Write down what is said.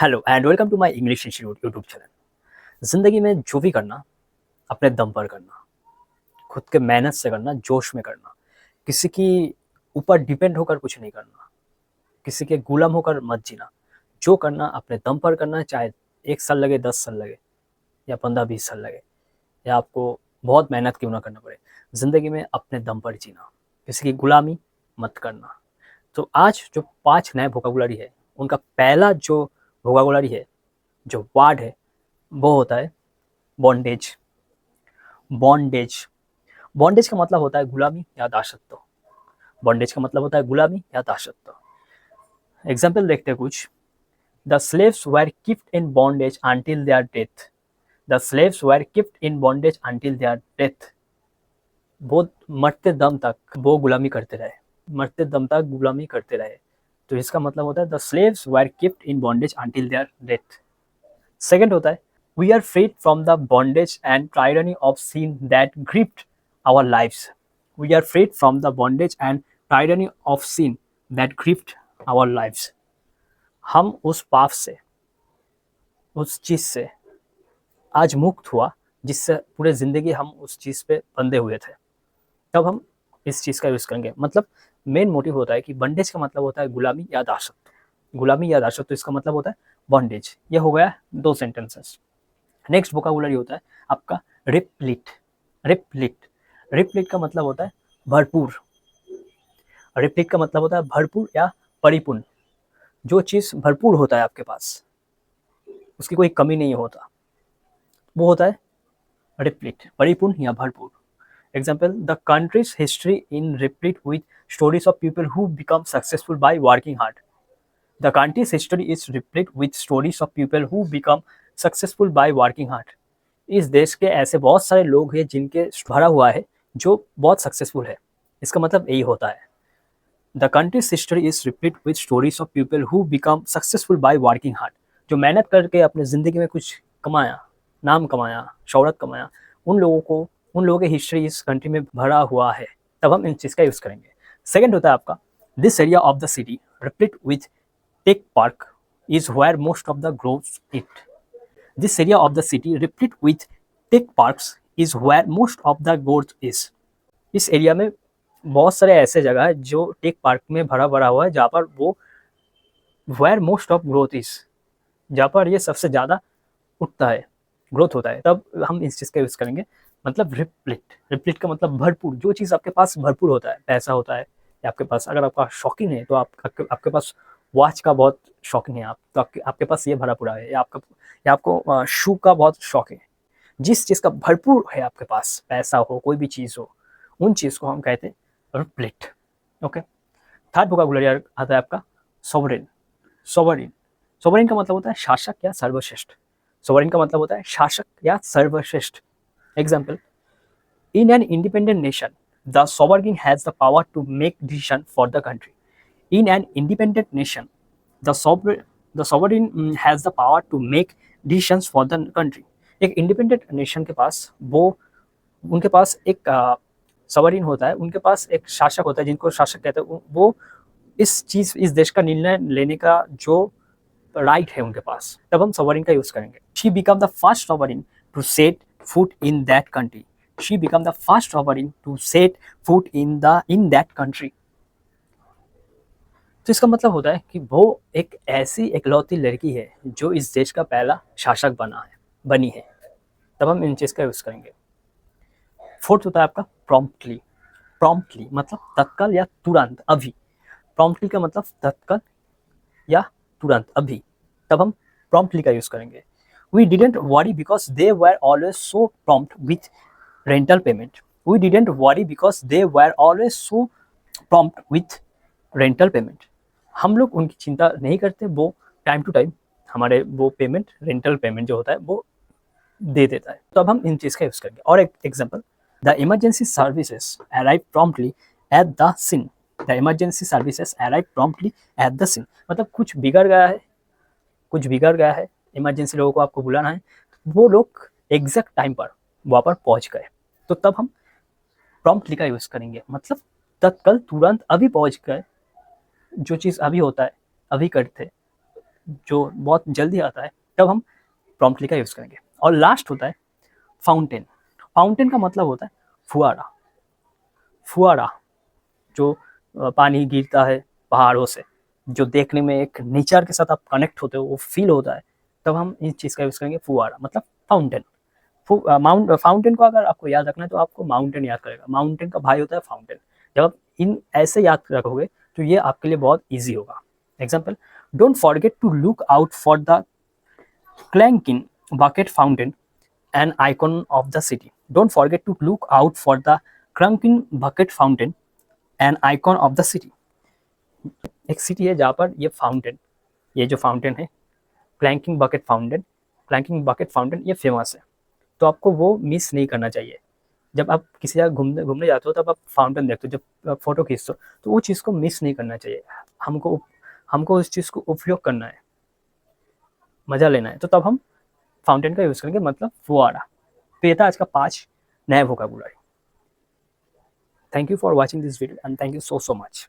Hello and welcome to my English institute YouTube channel. ज़िंदगी में जो भी करना अपने दम पर करना, खुद के मेहनत से करना, जोश में करना, किसी की ऊपर डिपेंड होकर कुछ नहीं करना, किसी के गुलाम होकर मत जीना। जो करना अपने दम पर करना, चाहे 1 साल लगे, 10 साल लगे या 15-20 साल लगे, या आपको बहुत मेहनत क्यों ना करना पड़े। ज़िंदगी में अपने दम पर जीना, किसी की गुलामी मत करना। तो आज जो 5 नए वोकैबुलरी है, उनका पहला जो वोकैबुलरी है, जो वर्ड है, वो होता है बॉन्डेज। बॉन्डेज बॉन्डेज का मतलब होता है गुलामी या दासत्व। बॉन्डेज का मतलब होता है गुलामी या दासत्व। एग्जाम्पल देखते हैं कुछ। The slaves were kept in bondage until there death. The slaves were kept in bondage until there death. वो मरते दम तक वो गुलामी करते रहे, मरते दम तक गुलामी करते रहे। तो इसका मतलब होता है the slaves were kept in bondage until there death. Second होता है we are freed from the bondage and tyranny of sin that gripped our lives. We are freed from the bondage and tyranny of sin that gripped our lives. हम उस पाप से, उस चीज से आज मुक्त हुआ जिससे पूरे जिंदगी हम उस चीज पे बंधे हुए थे। तब हम इस चीज का यूज करेंगे। मतलब मेन मोटिव होता है कि बंडेज का मतलब होता है गुलामी या दासत्व। गुलामी या दासत्व, तो इसका मतलब होता है बॉन्डेज। ये हो गया 2 सेंटेंसेस। नेक्स्ट वोकैबुलरी होता है आपका रिप्लीट। रिप्लीट रिप्लीट का मतलब होता है भरपूर। रिप्लीट का मतलब होता है भरपूर या परिपूर्ण। जो चीज भरपूर होता है आपके पास, उसकी कोई कमी नहीं होता, वो होता है रिप्लीट, परिपूर्ण या भरपूर। Example, the country's history in replete with stories of people who become successful by working hard. The country's history is replete with stories of people who become successful by working hard. इस देश के ऐसे बहुत सारे लोग हैं जिनके भरा हुआ है, जो बहुत सक्सेसफुल है। इसका मतलब यही होता है the country's history is replete with stories of people who become successful by working hard. जो मेहनत करके अपने ज़िंदगी में कुछ कमाया, नाम कमाया, शौहरत कमाया, उन लोगों की हिस्ट्री इस कंट्री में भरा हुआ है। तब हम इन चीज़ का यूज़ करेंगे। सेकेंड होता है आपका this area of the city replete with tech park is where most of the growth it. This area of the city replete with tech parks is where most of the growth is. इस area में बहुत सारे ऐसे जगह है जो tech park में भरा भरा हुआ है, जहाँ पर वो where most of growth is, जहाँ पर ये सबसे ज़्यादा उठता है, ग्रोथ होता है। तब हम इस चीज़ का यूज़ करेंगे। मतलब रिप्लीट। रिप्लीट का मतलब भरपूर। जो चीज़ आपके पास भरपूर होता है, पैसा होता है, या आपके पास, अगर आपका शौकीन है तो आपके पास वॉच का बहुत शौकीन है आप, तो आपके पास ये भरा पूरा है, या आपको शू का बहुत शौक है। जिस चीज़ का भरपूर है आपके पास, पैसा हो, कोई भी चीज़ हो, उन चीज़ को हम कहते हैं रिप्लीट। ओके। थर्ड वोकैबुलरी आता है आपका सोवरेन। सोवरेन सोवरेन का मतलब होता है शासक या सर्वश्रेष्ठ। सोवरेन का मतलब होता है शासक या सर्वश्रेष्ठ। Example, in an independent nation the sovereign has the power to make decision for the country. In an independent nation, the sovereign has the power to make decisions for the country. एक independent nation के पास उनके पास एक सवरीन होता है, उनके पास एक शासक होता है, जिनको शासक कहते हैं। वो इस देश का निर्णय लेने का जो राइट है उनके पास। तब हम सवरीन का यूज करेंगे। She become the first sovereign to set foot in that country. She become the first sovereign to set foot in that country. तो इसका मतलब होता है कि वो एक ऐसी इकलौती लड़की है जो इस देश का पहला शासक बनी है। तब हम इन चीज़ का यूज़ करेंगे। फोर्थ होता है आपका प्रॉम्प्टली। प्रॉम्प्टली मतलब तत्काल या तुरंत, अभी। प्रॉम्प्टली का मतलब तत्काल या तुरंत, अभी। तब हम प्रॉम्प्टली का यूज़ करेंगे। We didn't worry because they were always so prompt with rental payment. We didn't worry because they were always so prompt with rental payment. हम लोग उनकी चिंता नहीं करते, वो टाइम टू टाइम हमारे वो पेमेंट, रेंटल पेमेंट जो होता है, वो दे देता है। तो अब हम इन चीज़ का यूज़ करेंगे। और एक example, the emergency services arrive promptly at the scene. The emergency services arrive promptly at the scene. मतलब कुछ बिगड़ गया है, इमरजेंसी लोगों को आपको बुलाना है, वो लोग एग्जैक्ट टाइम पर वहाँ पर पहुँच गए। तो तब हम प्रॉम्प्टली का यूज़ करेंगे। मतलब तत्काल, तुरंत, अभी पहुँच गए। जो चीज़ अभी होता है, अभी करते, जो बहुत जल्दी आता है, तब हम प्रॉम्प्टली का यूज़ करेंगे। और लास्ट होता है फाउंटेन। फाउंटेन का मतलब होता है फुहारा। फुहारा जो पानी गिरता है पहाड़ों से, जो देखने में एक नेचर के साथ आप कनेक्ट होते हो, वो फील होता है, तब हम इस चीज़ का यूज़ करेंगे फुहारा, मतलब फाउंटेन। फाउंटेन को अगर आपको याद रखना है तो आपको माउंटेन याद करेगा। माउंटेन का भाई होता है फाउंटेन। जब आप इन ऐसे याद रखोगे तो ये आपके लिए बहुत ईजी होगा। Example, don't forget to look out for the clanking bucket fountain, an icon of the city. Don't forget to look out for the clanking bucket fountain, an icon of the city. एक city है जहाँ पर ये fountain, ये जो fountain है क्लैंकिंग bucket fountain, ये famous है। तो आपको वो मिस नहीं करना चाहिए। जब आप किसी जगह घूमने घूमने जाते हो तब आप फाउंटेन देखते हो, जब आप फोटो खींचते हो, तो वो चीज़ को मिस नहीं करना चाहिए। हमको हमको उस चीज़ को उपयोग करना है, मज़ा लेना है, तो तब हम फाउंटेन का यूज़ करेंगे, मतलब फुहारा। तो ये था आज का 5 नया vocabulary. Thank you for watching this video and thank you so much.